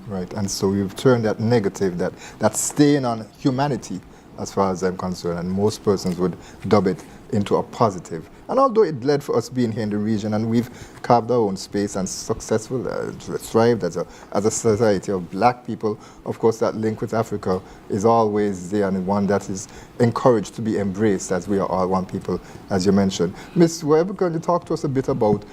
Right, and so you've turned that negative, that stain on humanity, as far as I'm concerned, and most persons would dub it into a positive. And although it led for us being here in the region, and we've carved our own space and successful, thrived as a society of black people, of course that link with Africa is always there, and one that is encouraged to be embraced, as we are all one people, as you mentioned. Ms. Webb, can you talk to us a bit about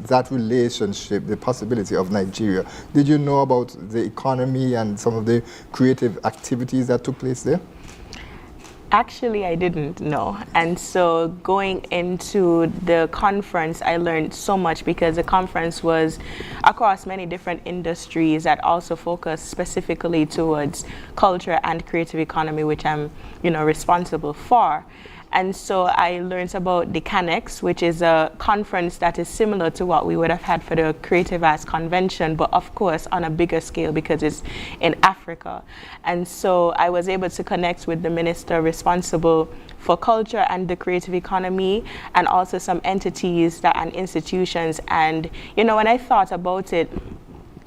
that relationship, the possibility of Nigeria? Did you know about the economy and some of the creative activities that took place there? Actually, I didn't know. And so going into the conference, I learned so much because the conference was across many different industries that also focused specifically towards culture and creative economy, which I'm, responsible for. And so I learned about the SKNIS, which is a conference that is similar to what we would have had for the Creative Arts Convention, but of course on a bigger scale because it's in Africa. And so I was able to connect with the minister responsible for culture and the creative economy, and also some entities and institutions. And when I thought about it,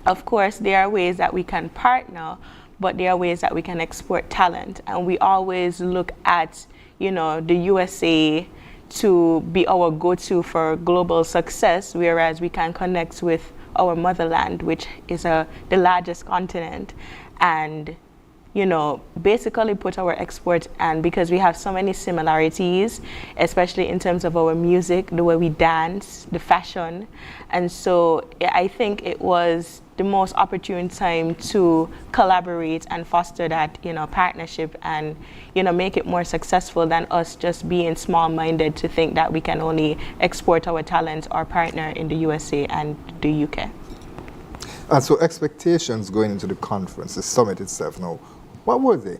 of course there are ways that we can partner, but there are ways that we can export talent. And we always look at the USA to be our go-to for global success, whereas we can connect with our motherland, which is the largest continent, and basically put our export, and because we have so many similarities, especially in terms of our music, the way we dance, the fashion. And so I think it was the most opportune time to collaborate and foster that partnership, and make it more successful than us just being small-minded to think that we can only export our talents or partner in the USA and the UK. And so expectations going into the conference, the summit itself now, what were they?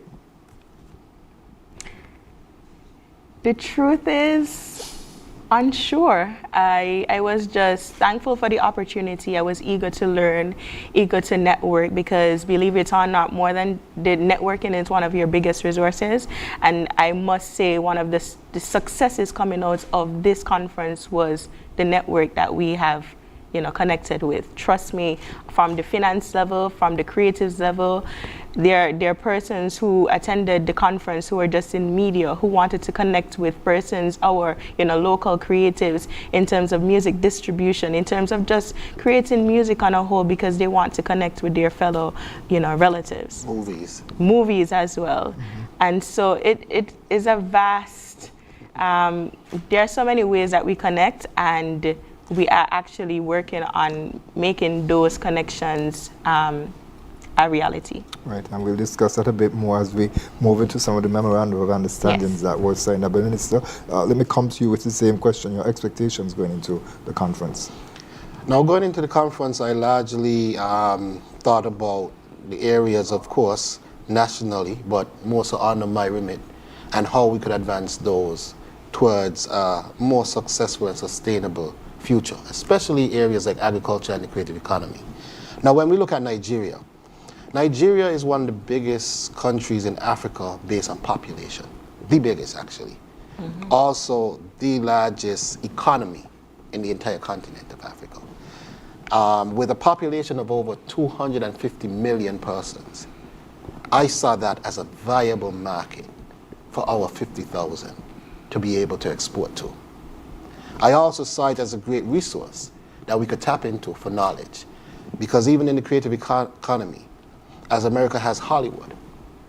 The truth is, unsure. I was just thankful for the opportunity. I was eager to learn, eager to network, because believe it or not, more than the networking is one of your biggest resources. And I must say one of the successes coming out of this conference was the network that we have connected with. Trust me, from the finance level, from the creatives level, there are persons who attended the conference who were just in media, who wanted to connect with persons, our local creatives, in terms of music distribution, in terms of just creating music on a whole, because they want to connect with their fellow relatives. Movies as well. Mm-hmm. And so it is a vast, there are so many ways that we connect, and we are actually working on making those connections a reality. Right, and we'll discuss that a bit more as we move into some of the memorandum of understandings that were signed up. Minister, let me come to you with the same question, your expectations going into the conference. Now, going into the conference, I largely thought about the areas, of course, nationally, but more so under my remit, and how we could advance those towards a more successful and sustainable future, especially areas like agriculture and the creative economy. Now, when we look at Nigeria is one of the biggest countries in Africa based on population, the biggest actually. Mm-hmm. Also, the largest economy in the entire continent of Africa. With a population of over 250 million persons, I saw that as a viable market for our 50,000 to be able to export to. I also saw it as a great resource that we could tap into for knowledge, because even in the creative economy, as America has Hollywood,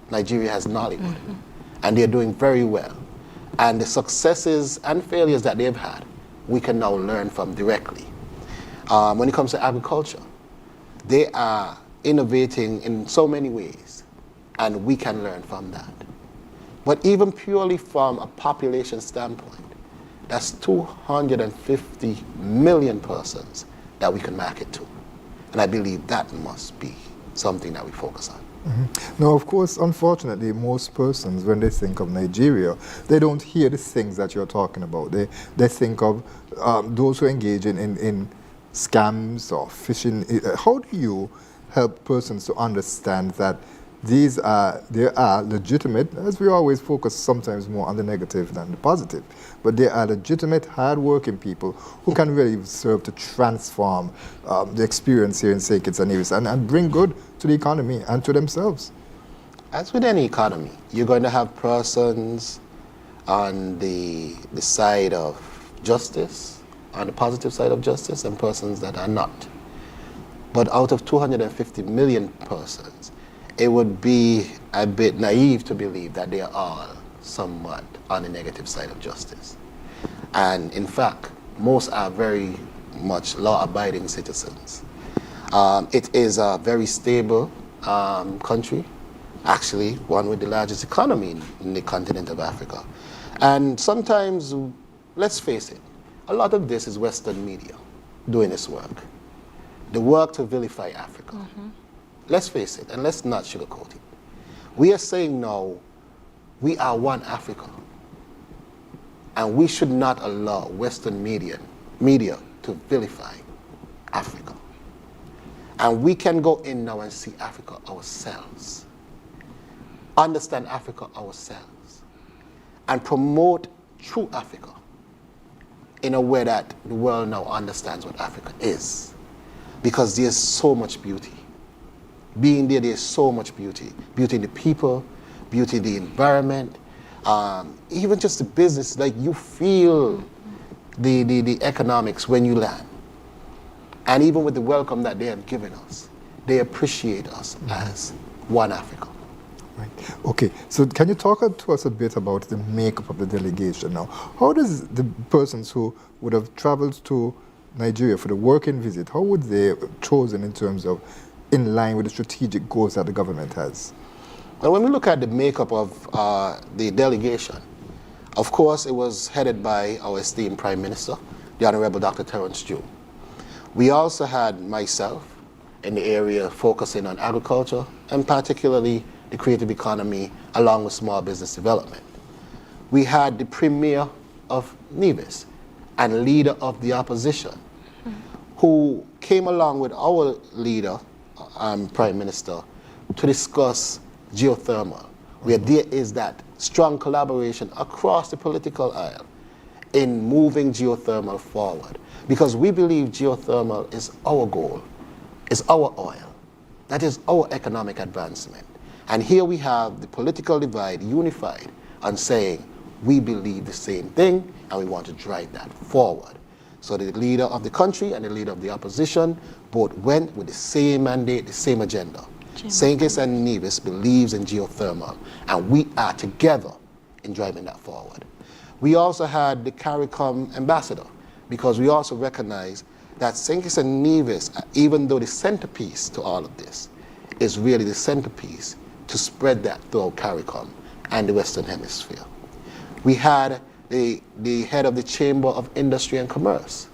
Nigeria has Nollywood, mm-hmm. and they're doing very well. And the successes and failures that they've had, we can now learn from directly. When it comes to agriculture, they are innovating in so many ways, and we can learn from that. But even purely from a population standpoint, that's 250 million persons that we can market to. And I believe that must be something that we focus on. Mm-hmm. Now, of course, unfortunately, most persons, when they think of Nigeria, they don't hear the things that you're talking about. They think of those who engage in scams or phishing. How do you help persons to understand that There are legitimate, as we always focus sometimes more on the negative than the positive, but there are legitimate, hard-working people who can really serve to transform the experience here in St. Kitts and Nevis and bring good to the economy and to themselves. As with any economy, you're going to have persons on the side of justice, on the positive side of justice, and persons that are not. But out of 250 million persons, it would be a bit naive to believe that they are all somewhat on the negative side of justice. And in fact, most are very much law-abiding citizens. It is a very stable country, actually one with the largest economy in the continent of Africa. And sometimes, let's face it, a lot of this is Western media doing this work. The work to vilify Africa. Mm-hmm. Let's face it, and let's not sugarcoat it. We are saying now, we are one Africa. And we should not allow Western media to vilify Africa. And we can go in now and see Africa ourselves. Understand Africa ourselves. And promote true Africa in a way that the world now understands what Africa is. Because there's so much beauty. Being there, there's so much beauty. Beauty in the people, beauty in the environment, even just the business, like you feel the economics when you land. And even with the welcome that they have given us, they appreciate us as one Africa. Right. Okay, so can you talk to us a bit about the makeup of the delegation now? How does the persons who would have traveled to Nigeria for the working visit, how would they chosen in terms of in line with the strategic goals that the government has? Well, when we look at the makeup of the delegation, of course it was headed by our esteemed Prime Minister, the Honorable Dr. Terence Jew. We also had myself in the area focusing on agriculture and particularly the creative economy along with small business development. We had the Premier of Nevis and leader of the opposition who came along with our leader, Prime Minister, to discuss geothermal, where there is that strong collaboration across the political aisle in moving geothermal forward. Because we believe geothermal is our goal, is our oil. That is our economic advancement. And here we have the political divide unified on saying we believe the same thing and we want to drive that forward. So the leader of the country and the leader of the opposition both went with the same mandate, the same agenda. St. Kitts and Nevis believes in geothermal, and we are together in driving that forward. We also had the CARICOM ambassador, because we also recognize that St. Kitts and Nevis, even though the centerpiece to all of this, is really the centerpiece to spread that throughout CARICOM and the Western Hemisphere. We had the head of the Chamber of Industry and Commerce,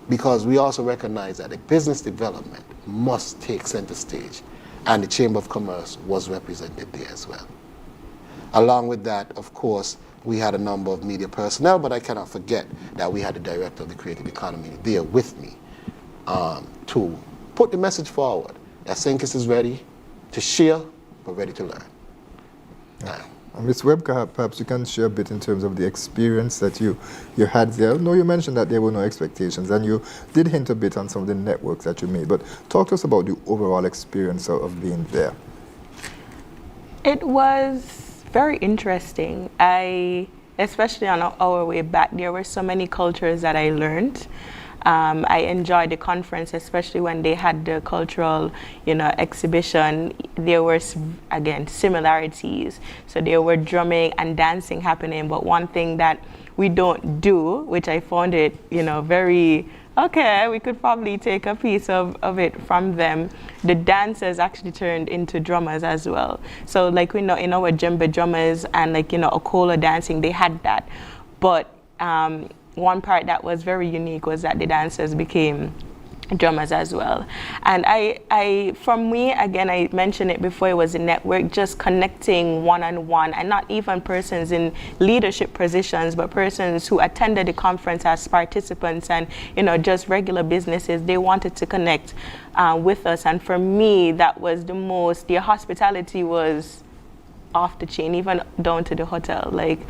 because we also recognize that the business development must take center stage, and the Chamber of Commerce was represented there as well. Along with that, of course, we had a number of media personnel, but I cannot forget that we had the director of the creative economy there with me to put the message forward that St. Kitts is ready to share, but ready to learn. Yeah. Ms. Webb, perhaps you can share a bit in terms of the experience that you had there. I know you mentioned that there were no expectations, and you did hint a bit on some of the networks that you made, but talk to us about the overall experience of being there. It was very interesting. Especially on our way back, there were so many cultures that I learned. I enjoyed the conference, especially when they had the cultural, exhibition. There were, again, similarities. So there were drumming and dancing happening. But one thing that we don't do, which I found it, very, okay, we could probably take a piece of it from them. The dancers actually turned into drummers as well. So like we know in our djembe drummers and Okola dancing, they had that. But one part that was very unique was that the dancers became drummers as well. And for me, again, I mentioned it before, it was a network, just connecting one-on-one, and not even persons in leadership positions, but persons who attended the conference as participants and, you know, just regular businesses. They wanted to connect with us. And for me, that was the most, their hospitality was off the chain, even down to the hotel. Like,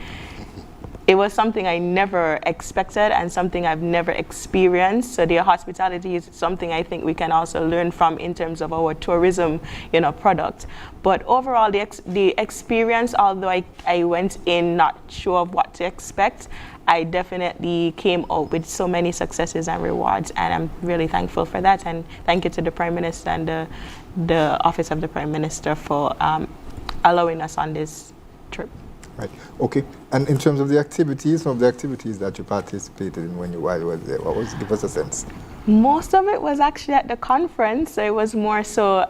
it was something I never expected and something I've never experienced. So their hospitality is something I think we can also learn from in terms of our tourism, you know, product. But overall, the experience, although I went in not sure of what to expect, I definitely came out with so many successes and rewards, and I'm really thankful for that. And thank you to the Prime Minister and the Office of the Prime Minister for allowing us on this trip. Right. Okay. And in terms of the activities, some of the activities that you participated in when you were there, what was? Give us a sense. Most of it was actually at the conference. So it was more so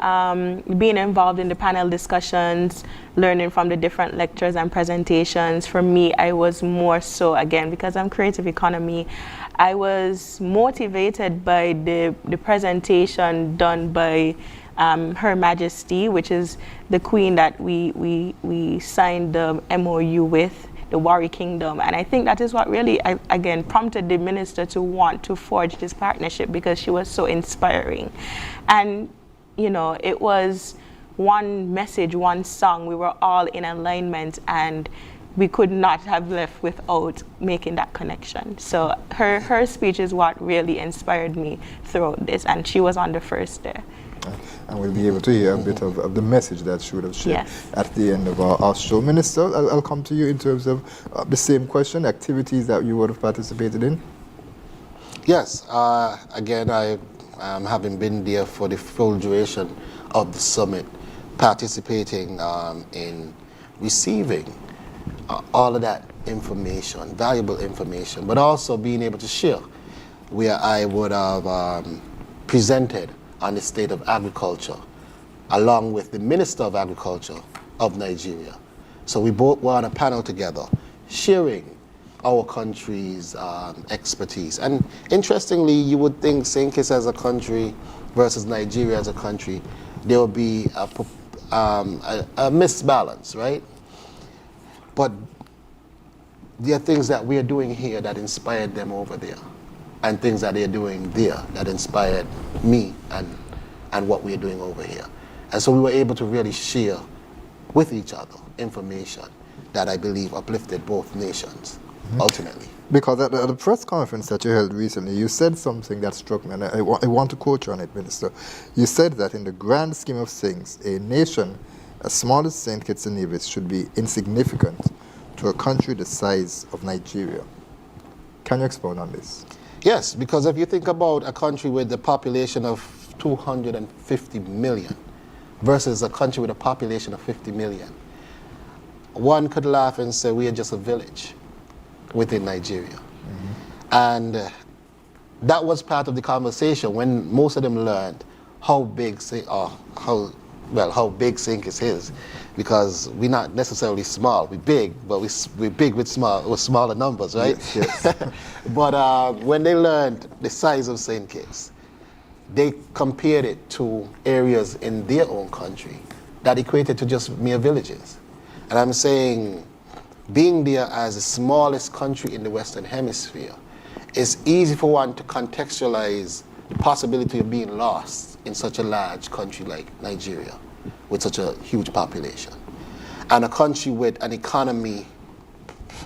being involved in the panel discussions, learning from the different lectures and presentations. For me, I was more so, again, because I'm creative economy, I was motivated by the presentation done by Her Majesty, which is the queen that we signed the MOU with, the Warri Kingdom. And I think that is what really, again, prompted the minister to want to forge this partnership, because she was so inspiring. And, you know, it was one message, one song. We were all in alignment, and we could not have left without making that connection. So her speech is what really inspired me throughout this, and she was on the first day. And we'll be able to hear a bit of the message that she would have shared at the end of our show. Minister, I'll come to you in terms of the same question, activities that you would have participated in. Yes, again, I having been there for the full duration of the summit, participating in receiving all of that information, valuable information, but also being able to share, where I would have presented on the state of agriculture, along with the Minister of Agriculture of Nigeria. So we both were on a panel together, sharing our country's expertise. And interestingly, you would think St. Kitts as a country versus Nigeria as a country, there would be a misbalance, right? But there are things that we are doing here that inspired them over there, and things that they're doing there that inspired me and what we're doing over here. And so we were able to really share with each other information that I believe uplifted both nations, ultimately. Because at the press conference that you held recently, you said something that struck me, and I want to quote you on it, Minister. You said that in the grand scheme of things, a nation as small as St. Kitts and Nevis should be insignificant to a country the size of Nigeria. Can you expound on this? Yes, because if you think about a country with a population of 250 million versus a country with a population of 50 million, one could laugh and say we are just a village within Nigeria. And that was part of the conversation when most of them learned how big how big St. Kitts is, because we're not necessarily small. We're big, but we're big with smaller numbers, right? Yes, yes. But when they learned the size of St. Kitts, they compared it to areas in their own country that equated to just mere villages. And I'm saying, being there as the smallest country in the Western Hemisphere, it's easy for one to contextualize the possibility of being lost in such a large country like Nigeria, with such a huge population, and a country with an economy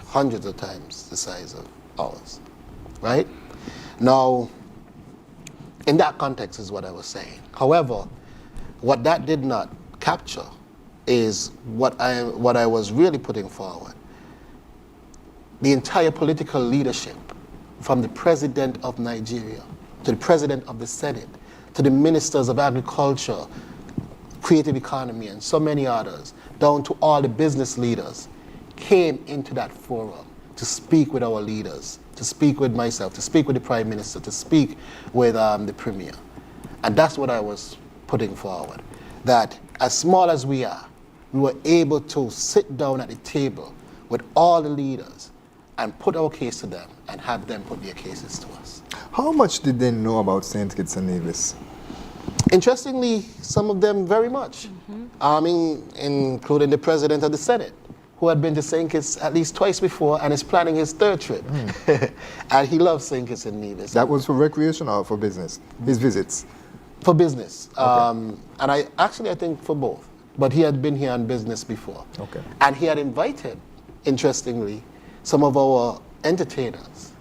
hundreds of times the size of ours, right? Now, in that context is what I was saying. However, what that did not capture is what I was really putting forward. The entire political leadership, from the President of Nigeria to the President of the Senate, to the Ministers of Agriculture, Creative Economy, and so many others, down to all the business leaders, came into that forum to speak with our leaders, to speak with myself, to speak with the Prime Minister, to speak with the Premier. And that's what I was putting forward, that as small as we are, we were able to sit down at the table with all the leaders and put our case to them and have them put their cases to us. How much did they know about St. Kitts and Nevis? Interestingly, some of them very much. I mean, including the president of the Senate, who had been to St. Kitts at least twice before and is planning his third trip. And he loves St. Kitts and Nevis. That was for recreation or for business? His visits? For business. Okay. And I think for both. But he had been here on business before. Okay. And he had invited, interestingly, some of our entertainers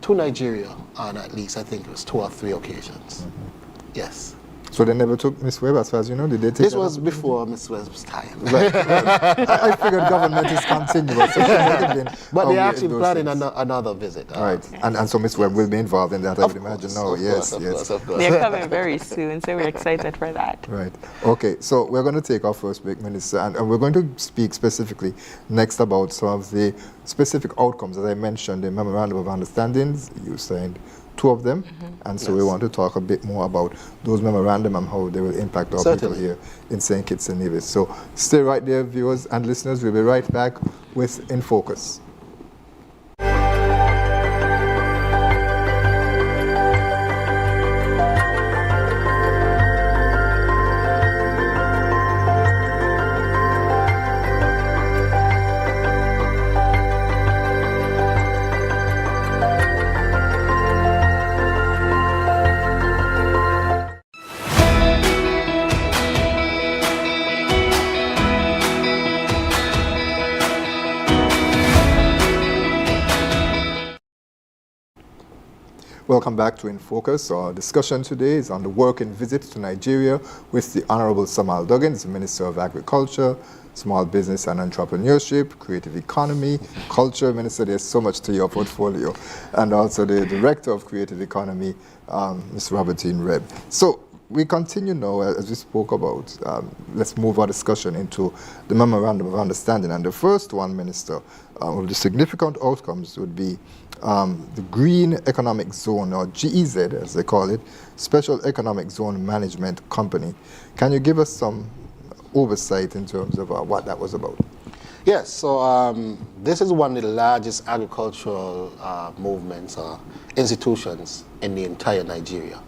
to Nigeria on at least, I think it was 2 or 3 occasions. Yes. So they never took Miss Webb, as far as you know? Did they take This her? was before Miss Webb's time. Right. I figured government is continuous. So she might have been But they're aware of actually those planning things. another visit. Right. And so Miss Webb will be involved in that, I would imagine. No, yes, yes. Of course. They're coming very soon, so we're excited for that. Right. Okay, so we're going to take our first break, Minister, and we're going to speak specifically next about some of the specific outcomes. As I mentioned, the Memorandum of Understandings, you signed 2 of them, and so we want to talk a bit more about those memorandum and how they will impact our people here in St. Kitts and Nevis. So stay right there, viewers and listeners. We'll be right back with In Focus. Welcome back to In Focus. Our discussion today is on the working visit to Nigeria with the Honorable Samal Duggins, Minister of Agriculture, Small Business and Entrepreneurship, Creative Economy, Culture. Minister, there's so much to your portfolio. And also the Director of Creative Economy, Ms. Robertine Rebb. So we continue now, as we spoke about. Let's move our discussion into the Memorandum of Understanding. And the first one, Minister, of the significant outcomes would be the Green Economic Zone, or GEZ as they call it, Special Economic Zone Management Company. Can you give us some oversight in terms of what that was about? Yes, so this is one of the largest agricultural movements or institutions in the entire Nigeria,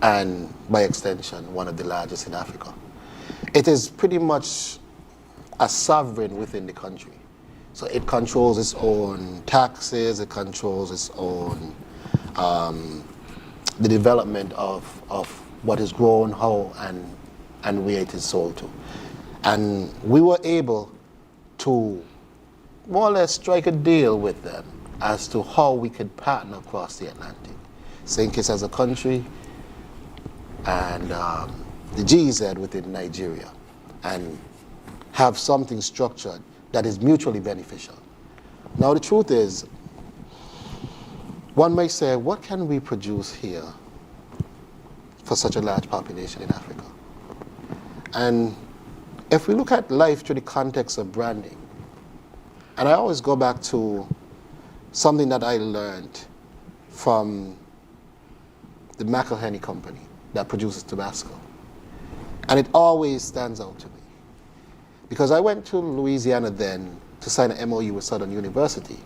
and by extension, one of the largest in Africa. It is pretty much a sovereign within the country. So it controls its own taxes, it controls its own, the development of what is grown, how and where it is sold to. And we were able to more or less strike a deal with them as to how we could partner across the Atlantic. St. Kitts as a country and the GEZ within Nigeria, and have something structured that is mutually beneficial. Now the truth is, one may say, what can we produce here for such a large population in Africa? And if we look at life through the context of branding, and I always go back to something that I learned from the McElhenney company that produces Tabasco. And it always stands out to me. Because I went to Louisiana then to sign an MOU with Southern University,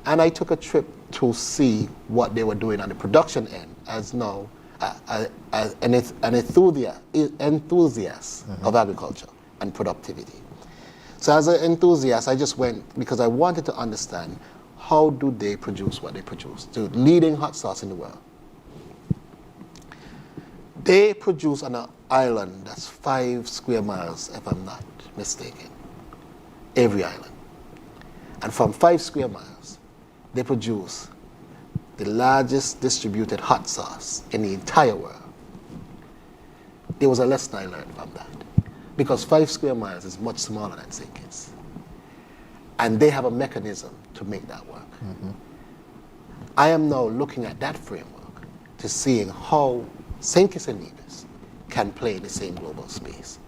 and I took a trip to see what they were doing on the production end as now an enthusiast of agriculture and productivity. So as an enthusiast, I just went because I wanted to understand how do they produce what they produce, the leading hot sauce in the world. They produce on an island that's 5 square miles, if I'm not mistaken, every island. And from 5 square miles, they produce the largest distributed hot sauce in the entire world. There was a lesson I learned from that, because 5 square miles is much smaller than St. Kitts. And they have a mechanism to make that work. I am now looking at that framework to seeing how St. Kitts and Nevis can play in the same global space.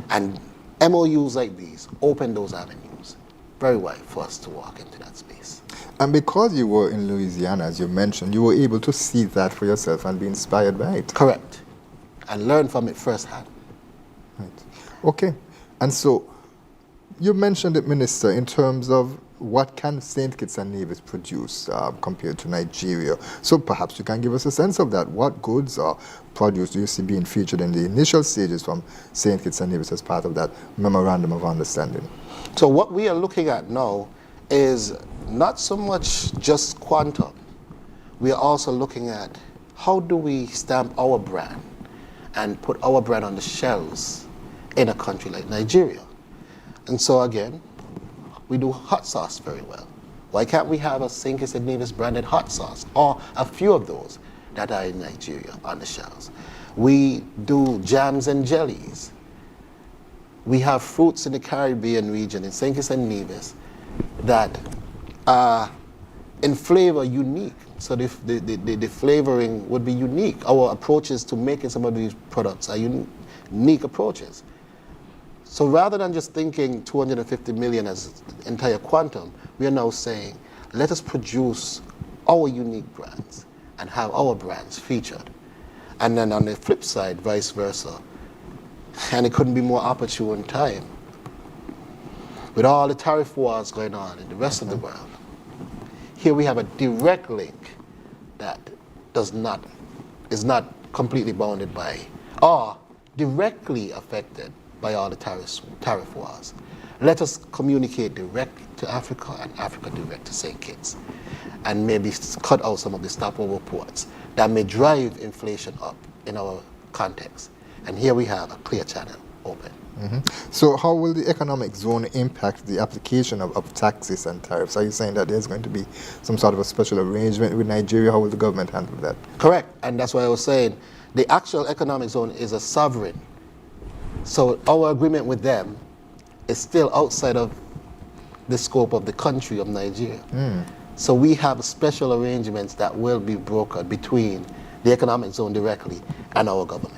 And MOUs like these open those avenues very wide for us to walk into that space. And because you were in Louisiana, as you mentioned, you were able to see that for yourself and be inspired by it. Correct. And learn from it firsthand. Right. Okay. And so you mentioned it, Minister, in terms of what can St. Kitts and Nevis produce compared to Nigeria? So perhaps you can give us a sense of that. What goods or produce do you see being featured in the initial stages from St. Kitts and Nevis as part of that memorandum of understanding? So what we are looking at now is not so much just quantum. We are also looking at how do we stamp our brand and put our brand on the shelves in a country like Nigeria. And so again, we do hot sauce very well. Why can't we have a St. Kitts and Nevis branded hot sauce, or a few of those that are in Nigeria on the shelves? We do jams and jellies. We have fruits in the Caribbean region, in St. Kitts and Nevis, that are in flavor unique. So the flavoring would be unique. Our approaches to making some of these products are unique approaches. So rather than just thinking 250 million as entire quantum, we are now saying, let us produce our unique brands and have our brands featured. And then on the flip side, vice versa. And it couldn't be more opportune time. With all the tariff wars going on in the rest of the world, here we have a direct link that is not completely bounded by, or directly affected by all the tariff wars. Let us communicate direct to Africa and Africa direct to St. Kitts, and maybe cut out some of the stopover ports that may drive inflation up in our context. And here we have a clear channel open. So how will the economic zone impact the application of taxes and tariffs? Are you saying that there's going to be some sort of a special arrangement with Nigeria? How will the government handle that? Correct, and that's why I was saying the actual economic zone is a sovereign. So our agreement with them is still outside of the scope of the country of Nigeria. So we have special arrangements that will be brokered between the economic zone directly and our government.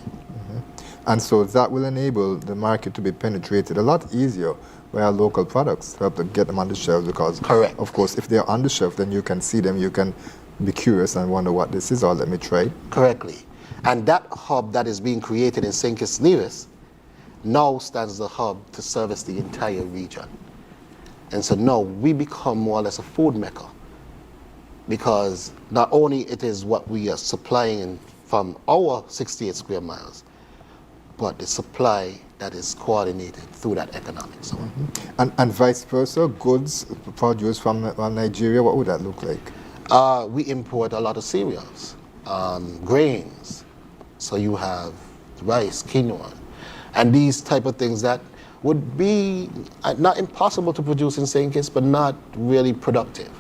And so that will enable the market to be penetrated a lot easier by our local products, help to get them on the shelves, because, correct, of course, if they're on the shelf, then you can see them, you can be curious and wonder what this is, or let me try. Correctly. And that hub that is being created in St. Kitts Nevis now stands as a hub to service the entire region. And so now we become more or less a food mecca, because not only it is what we are supplying from our 68 square miles, but the supply that is coordinated through that economic zone. And vice versa, goods produced from Nigeria, what would that look like? We import a lot of cereals, grains. So you have rice, quinoa, and these type of things that would be not impossible to produce in St. Kitts, but not really productive.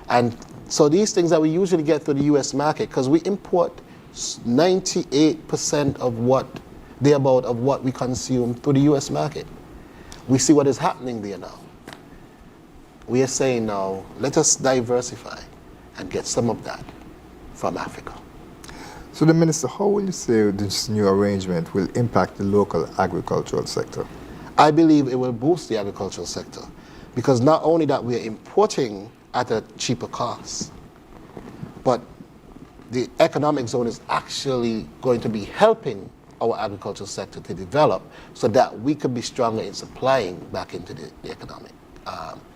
And so these things that we usually get through the U.S. market, because we import 98% of what we consume through the U.S. market. We see what is happening there now. We are saying now, let us diversify and get some of that from Africa. So the Minister, how will you say this new arrangement will impact the local agricultural sector? I believe it will boost the agricultural sector, because not only that we are importing at a cheaper cost, but the economic zone is actually going to be helping our agricultural sector to develop so that we could be stronger in supplying back into the economic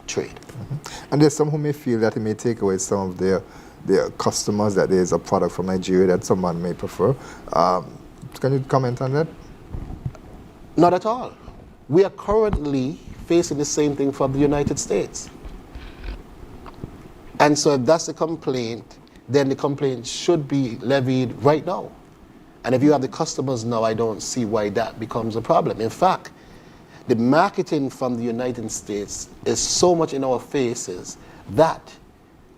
trade. And there's some who may feel that it may take away some of their customers, that there's a product from Nigeria that someone may prefer. Can you comment on that? Not at all. We are currently facing the same thing from the United States. And so if that's the complaint, then the complaint should be levied right now. And if you have the customers now, I don't see why that becomes a problem. In fact, the marketing from the United States is so much in our faces that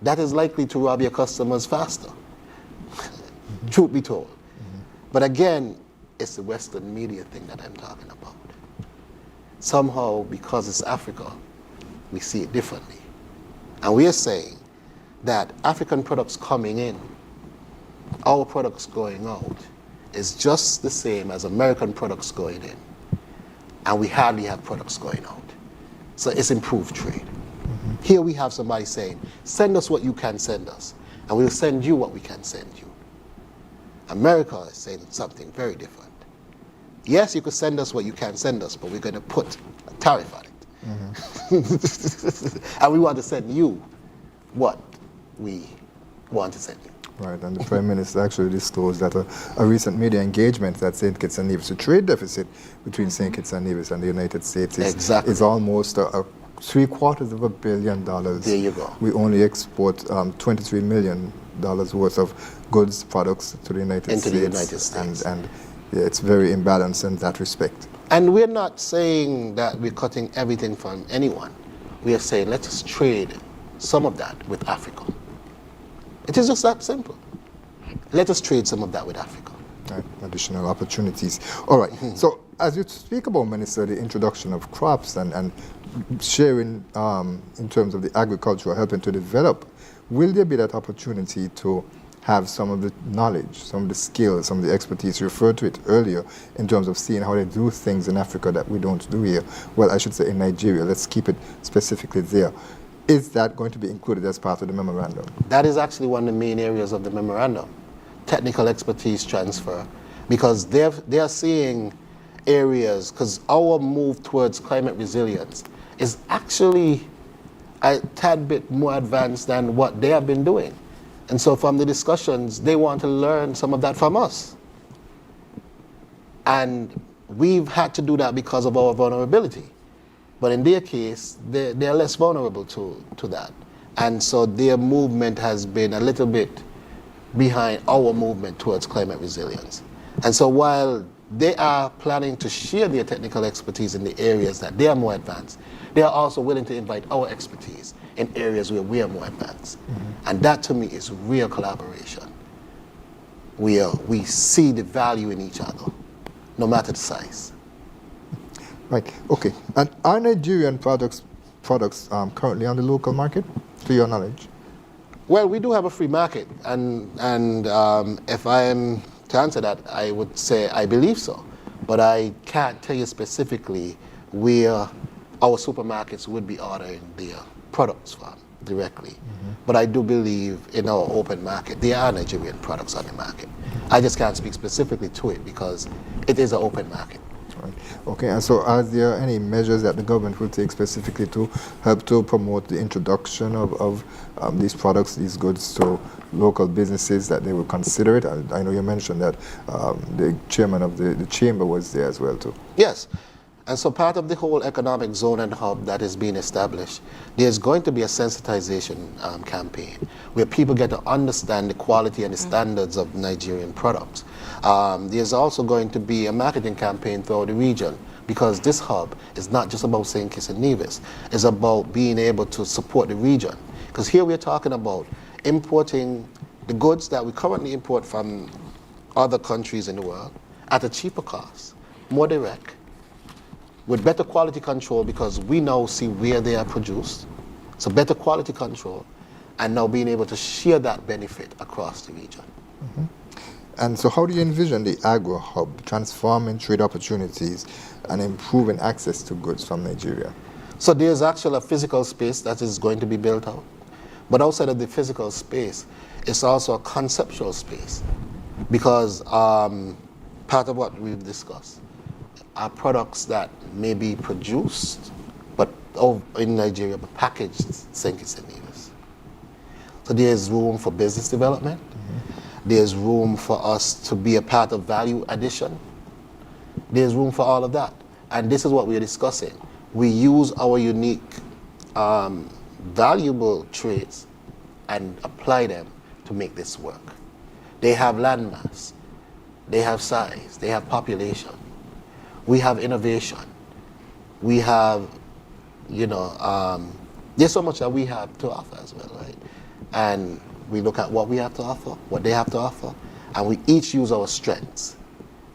is likely to rob your customers faster, truth be told. But again, it's the Western media thing that I'm talking about. Somehow, because it's Africa, we see it differently. And we are saying that African products coming in, our products going out, is just the same as American products going in. And we hardly have products going out. So it's improved trade. Here we have somebody saying, send us what you can send us, and we'll send you what we can send you. America is saying something very different. Yes, you could send us what you can send us, but we're going to put a tariff on it. And we want to send you what we want to send you. Right, and the Prime Minister actually disclosed that a recent media engagement that St. Kitts and Nevis, the trade deficit between St. Kitts and Nevis and the United States is almost $750 million. There you go. We only export $23 million worth of goods, products to the United States. And yeah, it's very imbalanced in that respect. And we're not saying that we're cutting everything from anyone. We are saying let us trade some of that with Africa. It is just that simple. Let us trade some of that with Africa. Right. Additional opportunities. All right. So as you speak about, Minister, the introduction of crops and sharing in terms of the agriculture, helping to develop, will there be that opportunity to have some of the knowledge, some of the skills, some of the expertise? You referred to it earlier in terms of seeing how they do things in Africa that we don't do here. Well, I should say in Nigeria. Let's keep it specifically there. Is that going to be included as part of the memorandum? That is actually one of the main areas of the memorandum, technical expertise transfer, because they're seeing areas, because our move towards climate resilience is actually a tad bit more advanced than what they have been doing. And so from the discussions, they want to learn some of that from us. And we've had to do that because of our vulnerability. But in their case, they're less vulnerable to that. And so their movement has been a little bit behind our movement towards climate resilience. And so while they are planning to share their technical expertise in the areas that they are more advanced, they are also willing to invite our expertise in areas where we are more advanced. And that to me is real collaboration. We see the value in each other, no matter the size. Right. Okay. And are Nigerian products currently on the local market, to your knowledge? Well, we do have a free market, and if I am to answer that, I would say I believe so, but I can't tell you specifically where our supermarkets would be ordering their products from directly. But I do believe in our open market there are Nigerian products on the market. I just can't speak specifically to it because it is an open market. Right. Okay, and so are there any measures that the government will take specifically to help to promote the introduction of these products, these goods to local businesses, that they will consider it? I know you mentioned that the chairman of the chamber was there as well too. Yes, and so part of the whole economic zone and hub that is being established, there's going to be a sensitization campaign where people get to understand the quality and the standards of Nigerian products. There's also going to be a marketing campaign throughout the region, because this hub is not just about St. Kitts and Nevis. It's about being able to support the region. Because here we're talking about importing the goods that we currently import from other countries in the world at a cheaper cost, more direct, with better quality control, because we now see where they are produced. So better quality control, and now being able to share that benefit across the region. And so how do you envision the agro hub transforming trade opportunities and improving access to goods from Nigeria? So there's actually a physical space that is going to be built out. But outside of the physical space, it's also a conceptual space, because part of what we've discussed are products that may be produced in Nigeria but packaged St. Kitts and Nevis. So there's room for business development. There's room for us to be a part of value addition. There's room for all of that. And this is what we're discussing. We use our unique, valuable traits and apply them to make this work. They have landmass, they have size, they have population. We have innovation. We have, there's so much that we have to offer as well, right? And we look at what we have to offer, what they have to offer, and we each use our strengths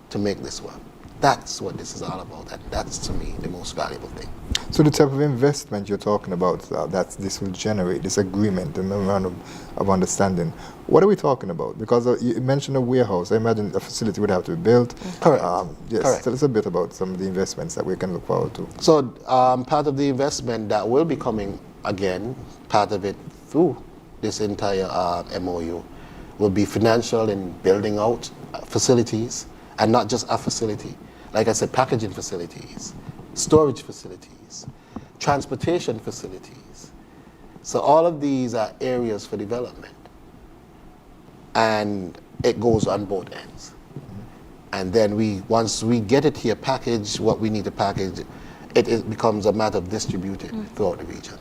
to make this work. That's what this is all about, and that's, to me, the most valuable thing. So the type of investment you're talking about that this will generate, this agreement, the memorandum of understanding, what are we talking about? Because you mentioned a warehouse. I imagine a facility would have to be built. Correct. Yes. Correct. Tell us a bit about some of the investments that we can look forward to. So part of the investment that will be coming, again, part of it through this entire MOU, will be financial in building out facilities, and not just a facility. Like I said, packaging facilities, storage facilities, transportation facilities. So all of these are areas for development. And it goes on both ends. And then once we get it here, package what we need to package, it becomes a matter of distributing throughout the region.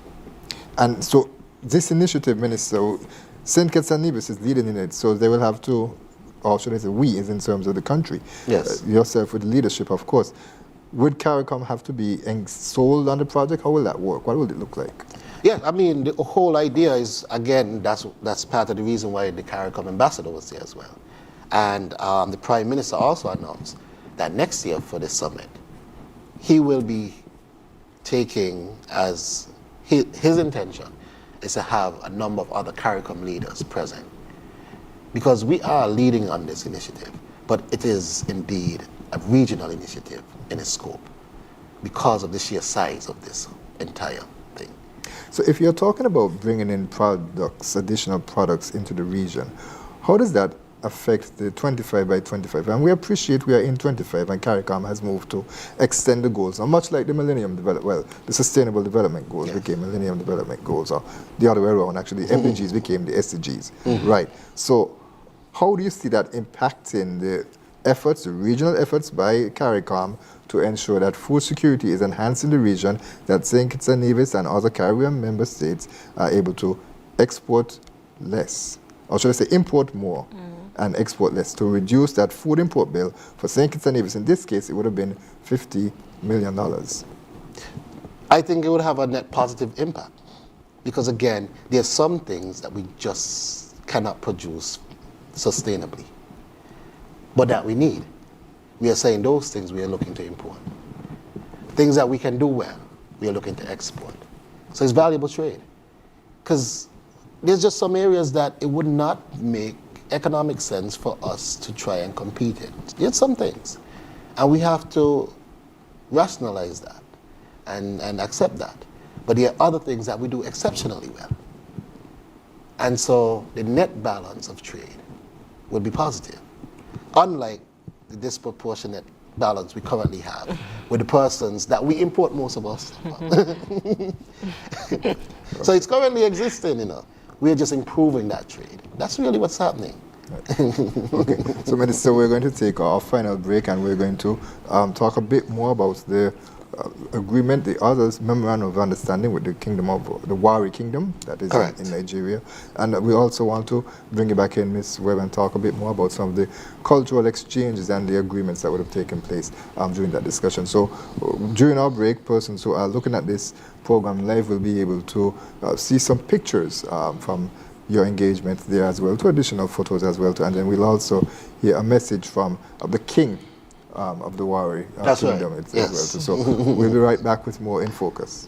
And so this initiative, Minister, St. Kitts and Nevis is leading in it, so they will have to, or should I say we, is in terms of the country. Yes. Yourself with leadership, of course. Would CARICOM have to be sold on the project? How will that work? What will it look like? Yeah, I mean, the whole idea is, again, that's part of the reason why the CARICOM ambassador was there as well. And the Prime Minister also announced that next year for the summit, he will be taking as his intention is to have a number of other CARICOM leaders present. Because we are leading on this initiative, but it is indeed a regional initiative in its scope because of the sheer size of this entire thing. So if you're talking about bringing in products, additional products into the region, how does that affect the 25 by 25? And we appreciate we are in 25 and CARICOM has moved to extend the goals. Now, much like the the Sustainable Development Goals became Millennium Development Goals, or the other way around, actually, MDGs became the SDGs, right? So how do you see that impacting the efforts, the regional efforts by CARICOM to ensure that food security is enhanced in the region, that St. Kitts and Nevis and other Caribbean member states are able to export less, or should I say import more and export less, to reduce that food import bill for St. Kitts and Nevis? In this case, it would have been $50 million. I think it would have a net positive impact because, again, there's some things that we just cannot produce sustainably, but that we need. We are saying those things we are looking to import. Things that we can do well, we are looking to export. So it's valuable trade. Because there's just some areas that it would not make economic sense for us to try and compete in. There's some things. And we have to rationalize that and accept that. But there are other things that we do exceptionally well. And so the net balance of trade would be positive. Unlike the disproportionate balance we currently have with the persons that we import most of us. So it's currently existing, you know. We're just improving that trade. That's really what's happening. Okay, so Minister, we're going to take our final break and we're going to talk a bit more about the agreement, the others memorandum of understanding with the kingdom of the Wari Kingdom that is in Nigeria, and we also want to bring you back in, Ms. Webb, and talk a bit more about some of the cultural exchanges and the agreements that would have taken place during that discussion. So during our break, persons who are looking at this program live will be able to see some pictures from your engagement there as well, two additional photos as well, and then we'll also hear a message from the king of the Wari Kingdom as well. So we'll be right back with more In Focus.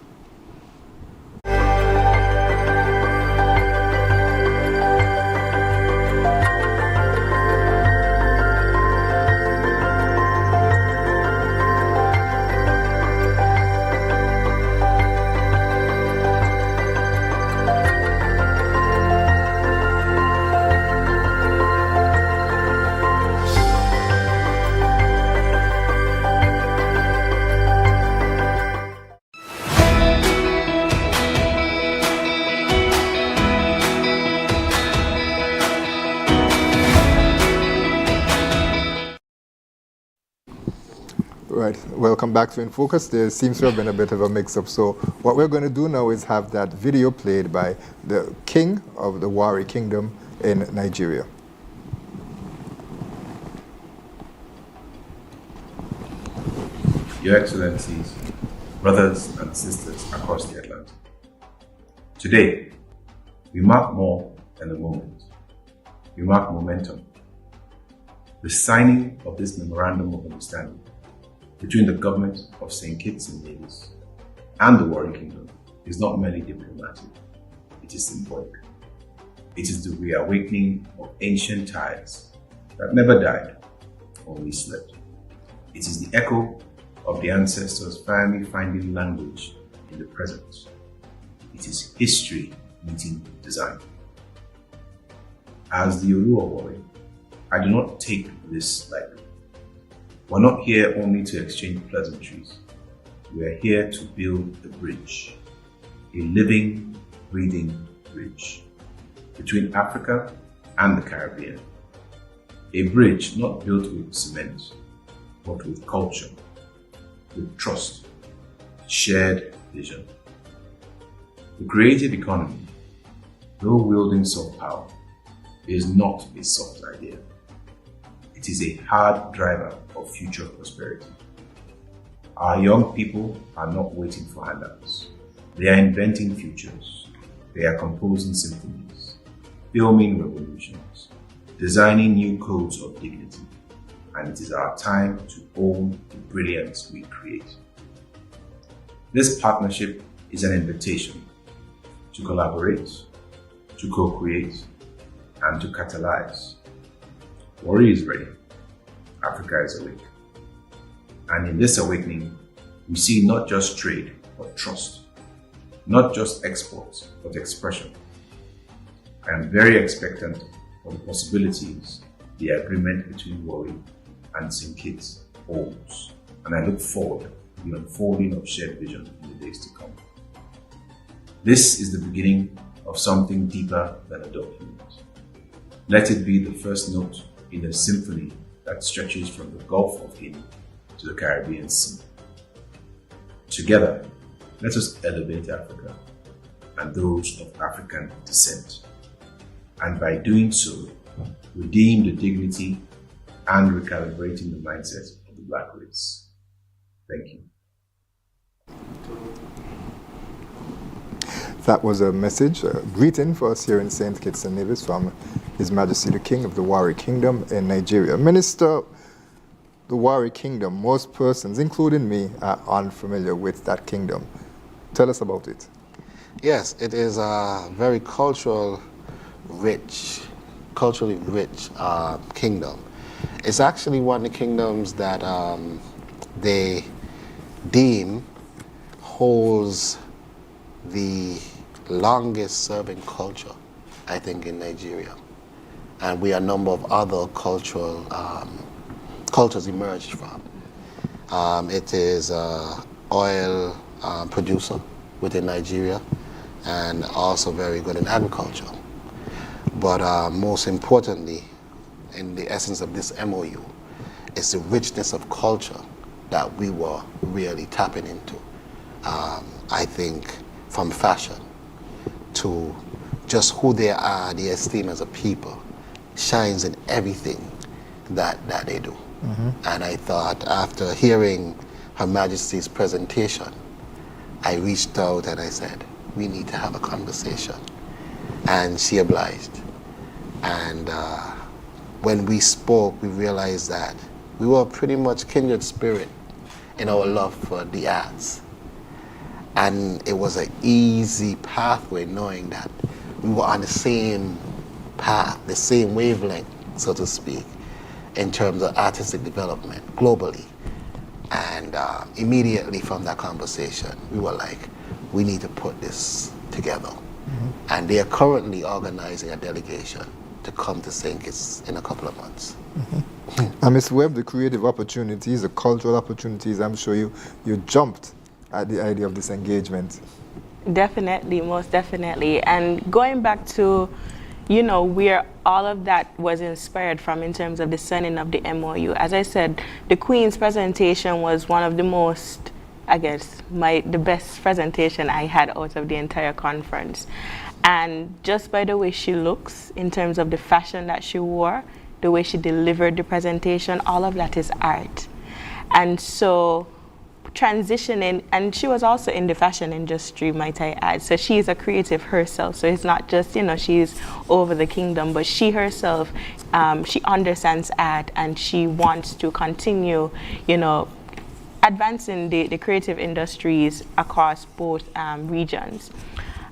Right, welcome back to In Focus. There seems to have been a bit of a mix-up. So what we're going to do now is have that video played by the king of the Wari Kingdom in Nigeria. Your Excellencies, brothers and sisters across the Atlantic. Today, we mark more than a moment. We mark momentum. The signing of this Memorandum of Understanding between the government of St. Kitts and Nevis and the Wari Kingdom is not merely diplomatic, it is symbolic. It is the reawakening of ancient ties that never died, only slept. It is the echo of the ancestors finally finding language in the present. It is history meeting design. As the Yoruba Wari, I do not take this lightly. We're not here only to exchange pleasantries. We are here to build a bridge, a living, breathing bridge between Africa and the Caribbean. A bridge not built with cement, but with culture, with trust, shared vision. The creative economy, though wielding soft power, is not a soft idea. It is a hard driver of future prosperity. Our young people are not waiting for handouts. They are inventing futures. They are composing symphonies, filming revolutions, designing new codes of dignity. And it is our time to own the brilliance we create. This partnership is an invitation to collaborate, to co-create, and to catalyze. Worry is ready. Africa is awake. And in this awakening, we see not just trade, but trust. Not just exports, but expression. I am very expectant of the possibilities the agreement between Worry and Synkit holds. And I look forward to the unfolding of shared vision in the days to come. This is the beginning of something deeper than a document. Let it be the first note in a symphony that stretches from the Gulf of Guinea to the Caribbean Sea. Together, let us elevate Africa and those of African descent, and by doing so, redeem the dignity and recalibrating the mindset of the Black race. Thank you. That was a message, a greeting for us here in St. Kitts and Nevis from His Majesty the King of the Warri Kingdom in Nigeria. Minister, the Warri Kingdom, most persons, including me, are unfamiliar with that kingdom. Tell us about it. Yes, it is a very culturally rich kingdom. It's actually one of the kingdoms that they deem holds the longest serving culture, I think, in Nigeria. And we are a number of other cultures emerged from. It is an oil producer within Nigeria and also very good in agriculture. But most importantly, in the essence of this MOU, is the richness of culture that we were really tapping into. I think from fashion to just who they are, the esteem as a people, shines in everything that they do. Mm-hmm. And I thought after hearing Her Majesty's presentation, I reached out and I said, we need to have a conversation. And she obliged. And when we spoke, we realized that we were pretty much kindred spirit in our love for the arts. And it was an easy pathway knowing that we were on the same path, the same wavelength, so to speak, in terms of artistic development globally. And immediately from that conversation, we were like, we need to put this together. Mm-hmm. And they are currently organizing a delegation to come to St. Kitts in a couple of months. Mm-hmm. And Ms. Webb, the creative opportunities, the cultural opportunities, I'm sure you jumped at the idea of this engagement. Definitely, most definitely. And going back to, where all of that was inspired from in terms of the signing of the MOU. As I said, the Queen's presentation was one of the most, the best presentation I had out of the entire conference. And just by the way she looks, in terms of the fashion that she wore, the way she delivered the presentation, all of that is art. And so transitioning, and she was also in the fashion industry, might I add. So she's a creative herself. So it's not just, she's over the kingdom, but she herself, she understands art and she wants to continue, advancing the creative industries across both regions.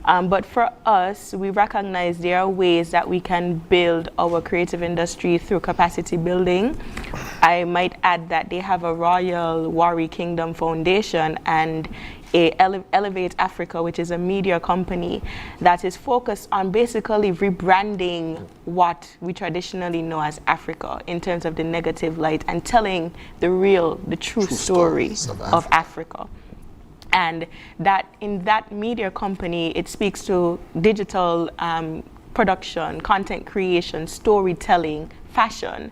But for us, we recognize there are ways that we can build our creative industry through capacity building. I might add that they have a Royal Warri Kingdom Foundation and a Elevate Africa, which is a media company that is focused on basically rebranding what we traditionally know as Africa in terms of the negative light and telling the true story of Africa. And that in that media company, it speaks to digital production, content creation, storytelling, fashion,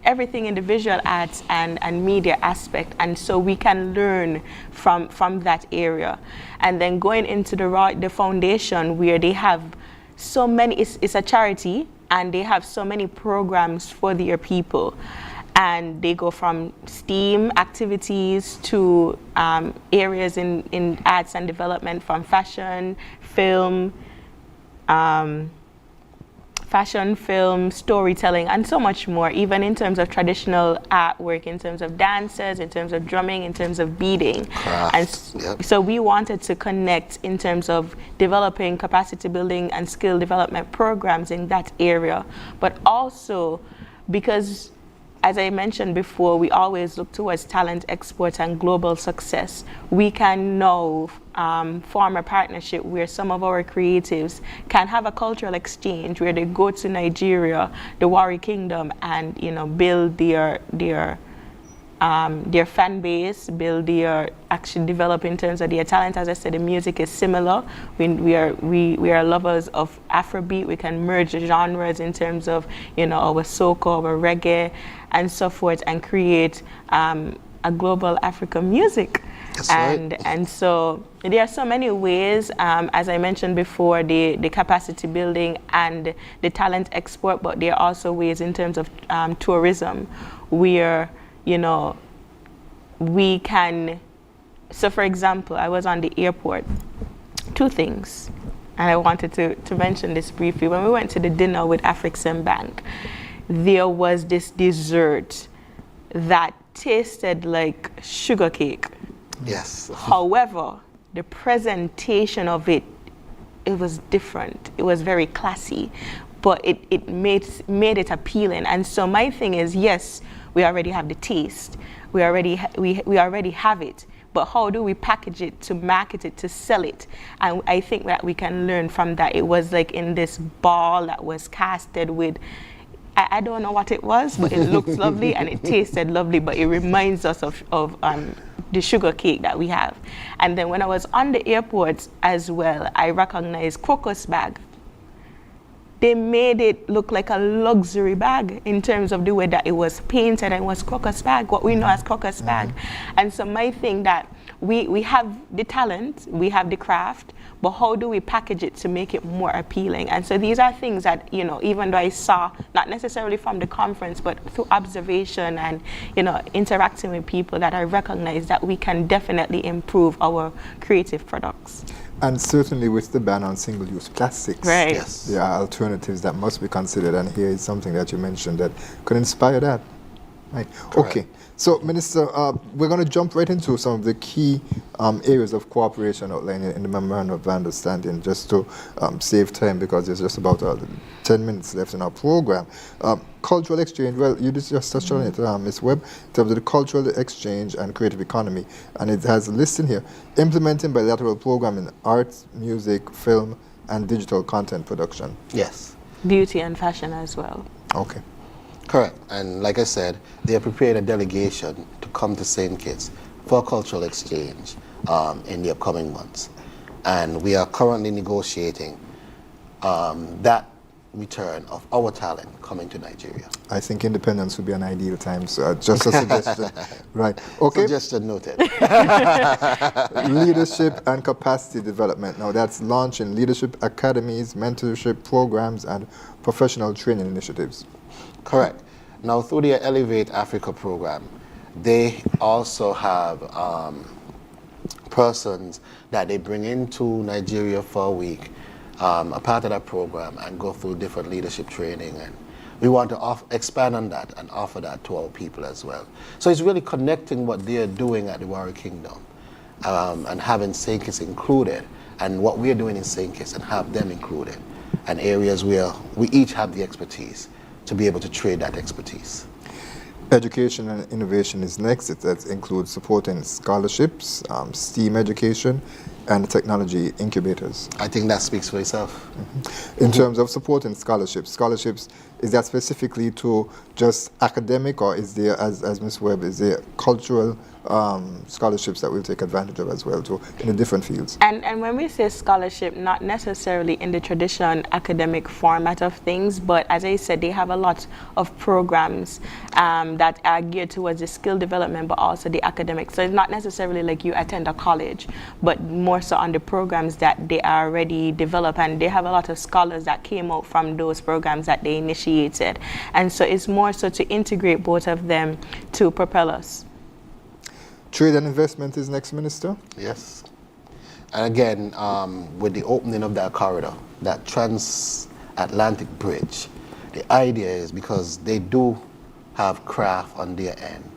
everything in the visual arts and media aspect. And so we can learn from that area. And then going into the foundation, where they have so many, it's a charity, and they have so many programs for their people. And they go from STEAM activities to areas in arts and development, from fashion, film, storytelling, and so much more, even in terms of traditional artwork, in terms of dances, in terms of drumming, in terms of beading. Crafts, And so we wanted to connect in terms of developing capacity building and skill development programs in that area, but also because, as I mentioned before, we always look towards talent export and global success. We can now form a partnership where some of our creatives can have a cultural exchange where they go to Nigeria, the Warri Kingdom, and build their fan base, actually develop in terms of their talent. As I said, the music is similar. We are lovers of Afrobeat. We can merge the genres in terms of our soca, our reggae, and so forth, and create a global African music. That's and right. and so there are so many ways, as I mentioned before, the capacity building and the talent export, but there are also ways in terms of tourism where we can. So for example, I was on the airport, two things, and I wanted to mention this briefly. When we went to the dinner with African Bank, there was this dessert that tasted like sugar cake. Yes. However, the presentation of it was different. It was very classy, but it made it appealing. And so my thing is, yes, we already have the taste. We already have it. But how do we package it to market it, to sell it? And I think that we can learn from that. It was like in this ball that was casted with, I don't know what it was, but it looked lovely and it tasted lovely, but it reminds us of the sugar cake that we have. And then when I was on the airport as well, I recognized crocus bag. They made it look like a luxury bag in terms of the way that it was painted, and it was crocus bag, what we know as crocus bag. And so my thing that we have the talent, we have the craft, but how do we package it to make it more appealing? And so these are things that, even though I saw, not necessarily from the conference, but through observation and, interacting with people, that I recognize that we can definitely improve our creative products. And certainly with the ban on single-use plastics, Right. Yes. there are alternatives that must be considered, and here is something that you mentioned that could inspire that. Right. Correct. Okay. So, Minister, we're going to jump right into some of the key areas of cooperation outlined in the Memorandum of Understanding, just to save time, because there's just about 10 minutes left in our program. Cultural exchange, well, you just touched on it, Ms. Webb, in terms of the cultural exchange and creative economy. And it has a list in here: implementing bilateral program in arts, music, film, and digital content production. Yes. Beauty and fashion as well. Okay. Correct. And like I said, they have prepared a delegation to come to St. Kitts for cultural exchange in the upcoming months. And we are currently negotiating that return of our talent coming to Nigeria. I think independence would be an ideal time, so just a suggestion. Right. Okay. Suggestion noted. Leadership and capacity development. Now that's launching leadership academies, mentorship programs, and professional training initiatives. Correct. Now, through their Elevate Africa program, they also have persons that they bring into Nigeria for a week, a part of that program, and go through different leadership training. And we want to expand on that and offer that to our people as well. So it's really connecting what they're doing at the Warri Kingdom and having St. Kitts included, and what we're doing in St. Kitts, and have them included, and areas where we each have the expertise to be able to trade that expertise. Education and innovation is next. That includes supporting scholarships, STEAM education, and technology incubators. I think that speaks for itself. In terms of supporting scholarships, is that specifically to just academic, or is there, as Ms. Webb, is there cultural scholarships that we'll take advantage of as well too in the different fields? And when we say scholarship, not necessarily in the traditional academic format of things, but as I said, they have a lot of programs that are geared towards the skill development, but also the academic. So it's not necessarily like you attend a college, but more so on the programs that they are already developed, and they have a lot of scholars that came out from those programs that they initiated. And so it's more so to integrate both of them to propel us. Trade and investment is next, Minister. Yes. And again, with the opening of that corridor, that transatlantic bridge, the idea is because they do have craft on their end,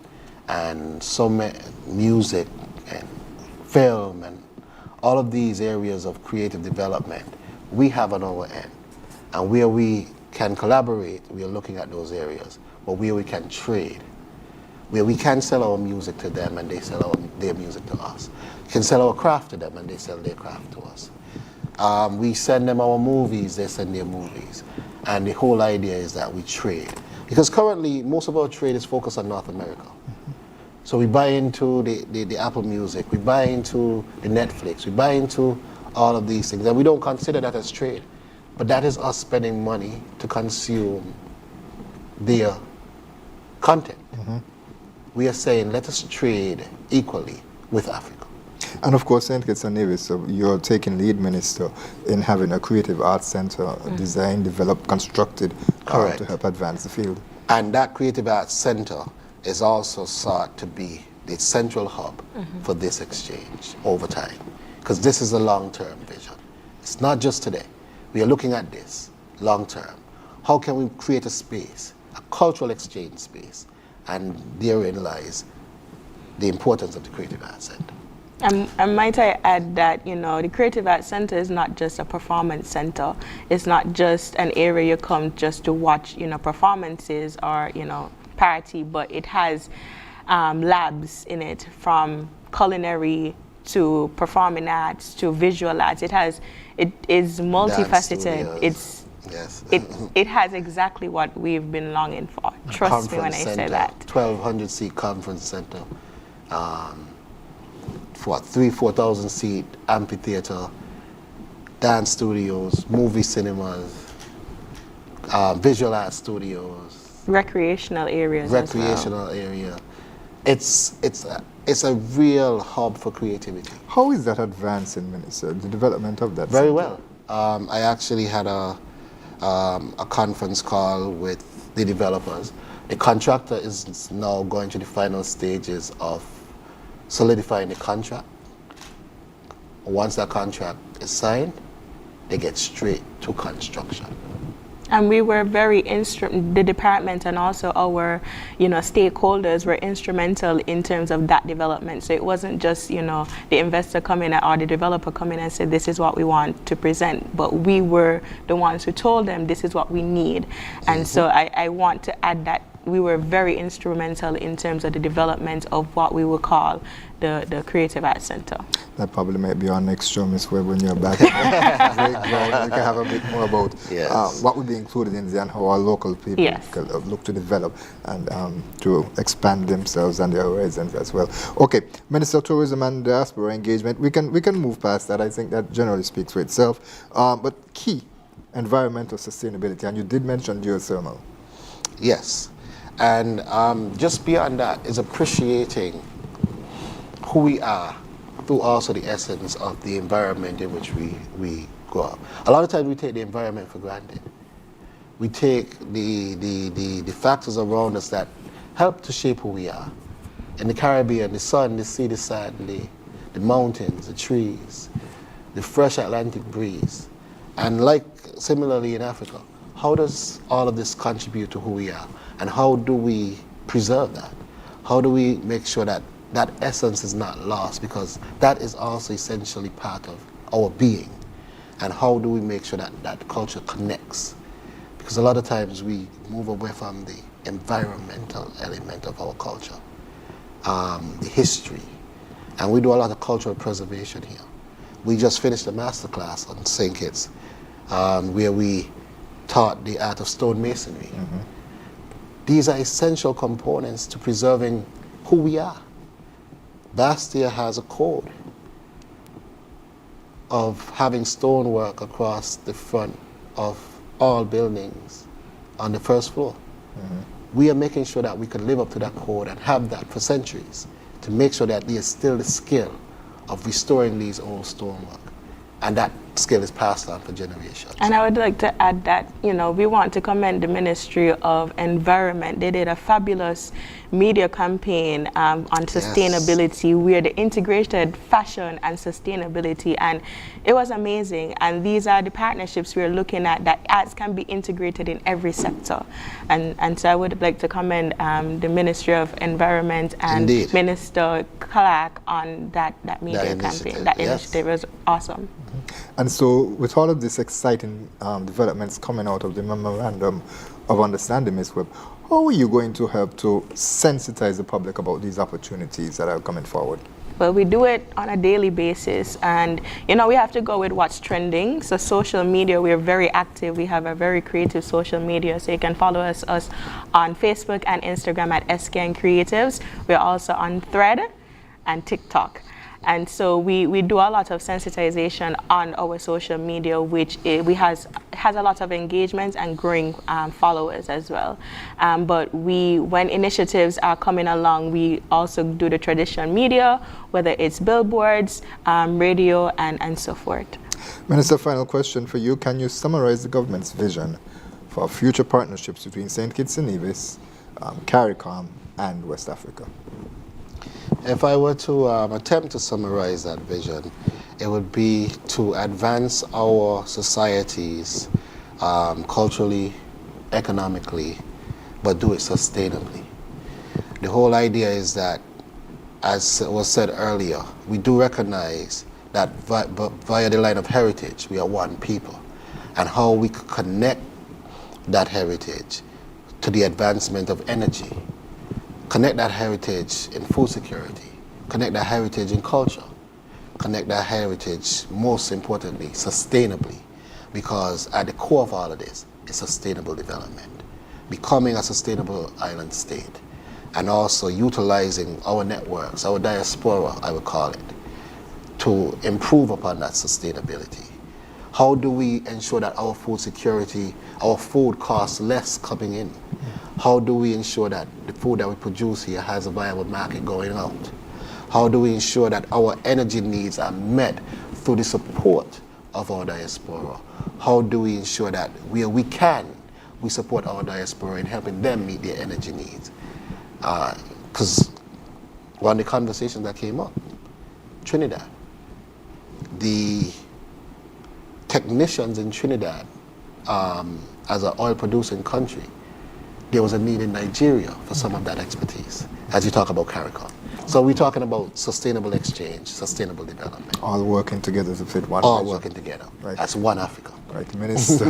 and so many music and film and all of these areas of creative development, we have on our end. And where we can collaborate, we are looking at those areas, but where we can trade, where we can sell our music to them and they sell their music to us. We can sell our craft to them and they sell their craft to us. We send them our movies, they send their movies. And the whole idea is that we trade. Because currently, most of our trade is focused on North America. So we buy into the Apple Music, we buy into the Netflix, we buy into all of these things. And we don't consider that as trade. But that is us spending money to consume their content. We are saying, let us trade equally with Africa. And of course, St. Kitts and Nevis, so you're taking lead, Minister, in having a creative arts center designed, developed, constructed to help advance the field. And that creative arts center is also sought to be the central hub for this exchange over time. Because this is a long-term vision. It's not just today. We are looking at this long-term. How can we create a space, a cultural exchange space? And therein lies the importance of the Creative Arts Center. And might I add that, you know, the Creative Arts Center is not just a performance center. It's not just an area you come just to watch, you know, performances or, you know, party, but it has labs in it, from culinary to performing arts to visual arts. It is multifaceted. It has exactly what we've been longing for. Trust me when I say that. 1,200 seat conference center, for 4,000 seat amphitheater, dance studios, movie cinemas, visual art studios, recreational areas. Recreational area. It's a real hub for creativity. How is that advancing, Minister, the development of that Very center? well. I actually had a conference call with the developers. The contractor is now going to the final stages of solidifying the contract. Once that contract is signed, they get straight to construction. And we were very the department and also our, you know, stakeholders were instrumental in terms of that development. So it wasn't just, you know, the investor coming or the developer coming and said, this is what we want to present, but we were the ones who told them this is what we need. And so I want to add that we were very instrumental in terms of the development of what we would call the Creative Arts Center. That probably might be our next show, Ms. Webb, when you're back. We can have a bit more about what would be included in there and how our local people can look to develop and to expand themselves and their horizons as well. Okay, Minister of Tourism and Diaspora Engagement, we can move past that. I think that generally speaks for itself. But key, environmental sustainability, and you did mention geothermal. Yes, and just beyond that is appreciating who we are through also the essence of the environment in which we grow up. A lot of times we take the environment for granted. We take the factors around us that help to shape who we are. In the Caribbean, the sun, the sea, the sand, the mountains, the trees, the fresh Atlantic breeze. And like similarly in Africa, how does all of this contribute to who we are? And how do we preserve that? How do we make sure that that essence is not lost? Because that is also essentially part of our being. And how do we make sure that that culture connects? Because a lot of times we move away from the environmental element of our culture, the history. And we do a lot of cultural preservation here. We just finished a masterclass on St. Kitts, where we taught the art of stonemasonry. These are essential components to preserving who we are. Bastia has a code of having stonework across the front of all buildings on the first floor. We are making sure that we can live up to that code and have that for centuries to make sure that there is still the skill of restoring these old stonework. And that skill is passed on for generations. And I would like to add that, we want to commend the Ministry of Environment. They did a fabulous media campaign on sustainability, where they integrated fashion and sustainability, and it was amazing. And these are the partnerships we're looking at, that arts can be integrated in every sector. And so I would like to commend the Ministry of Environment and Minister Clark on that media campaign. That initiative was awesome. And so, with all of these exciting developments coming out of the Memorandum of Understanding, Ms. Webb, how are you going to help to sensitize the public about these opportunities that are coming forward? Well, we do it on a daily basis, and we have to go with what's trending. So social media, we're very active. We have a very creative social media, so you can follow us on Facebook and Instagram at SKN Creatives. We're also on Thread and TikTok. And so we do a lot of sensitization on our social media, which has a lot of engagement and growing followers as well. But when initiatives are coming along, we also do the traditional media, whether it's billboards, radio, and so forth. Minister, final question for you. Can you summarize the government's vision for future partnerships between St. Kitts and Nevis, CARICOM, and West Africa? If I were to attempt to summarize that vision, it would be to advance our societies culturally, economically, but do it sustainably. The whole idea is that, as was said earlier, we do recognize that via the line of heritage, we are one people, and how we could connect that heritage to the advancement of energy. Connect that heritage in food security, connect that heritage in culture, connect that heritage, most importantly, sustainably, because at the core of all of this is sustainable development, becoming a sustainable island state, and also utilizing our networks, our diaspora, I would call it, to improve upon that sustainability. How do we ensure that our food security, our food costs less coming in? How do we ensure that the food that we produce here has a viable market going out? How do we ensure that our energy needs are met through the support of our diaspora? How do we ensure that where we can, we support our diaspora in helping them meet their energy needs? Because one of the conversations that came up, Trinidad, the technicians in Trinidad, as an oil producing country, there was a need in Nigeria for some of that expertise, as you talk about CARICOM. So we're talking about sustainable exchange, sustainable development. All working together to fit one All vision. working together, Right. as one Africa. Right, Minister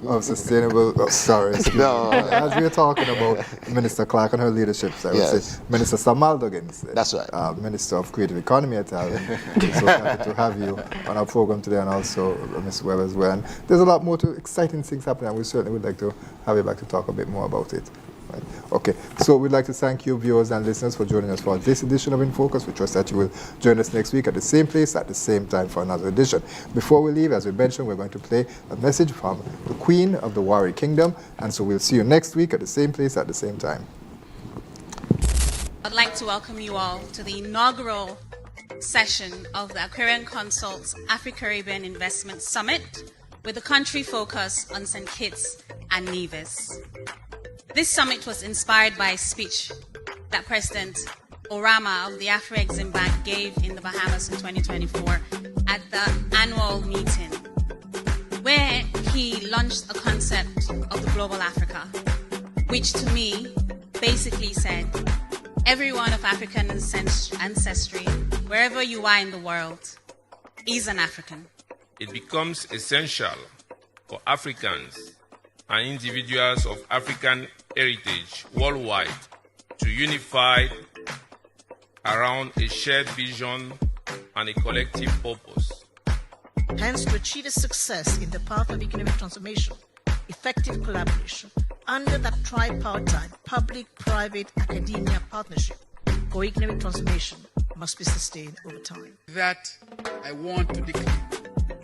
of Sustainable, No. As we were talking about Minister Clark and her leadership, I would say Minister Samal Duggins. That's right. Minister of Creative Economy at Ireland. So happy to have you on our program today, and also Ms. Webb as well. And there's a lot more exciting things happening, and we certainly would like to have you back to talk a bit more about it. Right. Okay, so we'd like to thank you, viewers and listeners, for joining us for this edition of InFocus. We trust that you will join us next week at the same place, at the same time, for another edition. Before we leave, as we mentioned, we're going to play a message from the Queen of the Warri Kingdom, and so we'll see you next week at the same place, at the same time. I'd like to welcome you all to the inaugural session of the Aquarian Consult's Afro-Caribbean Investment Summit, with a country focus on St. Kitts and Nevis. This summit was inspired by a speech that President Orama of the Afro-Exim Bank gave in the Bahamas in 2024 at the annual meeting, where he launched a concept of the global Africa, which to me basically said, everyone of African ancestry, wherever you are in the world, is an African. It becomes essential for Africans and individuals of African heritage worldwide to unify around a shared vision and a collective purpose Hence, to achieve a success in the path of economic transformation, effective collaboration under that tripartite public-private academia partnership for economic transformation must be sustained over time. That I want to declare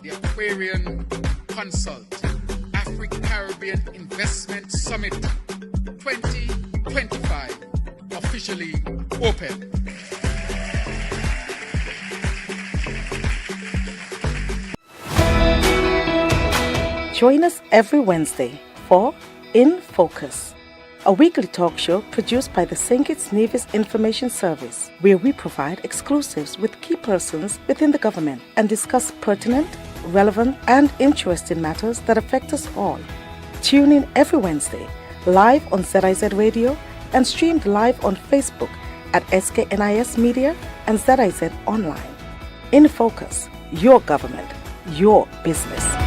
the Aquarian Consult African-Caribbean Investment Summit 2025 officially open. Join us every Wednesday for InFocus, a weekly talk show produced by the St. Kitts Nevis Information Service, where we provide exclusives with key persons within the government and discuss pertinent, relevant, and interesting matters that affect us all. Tune in every Wednesday, live on ZIZ Radio and streamed live on Facebook at SKNIS Media and ZIZ Online. InFocus, your government, your business.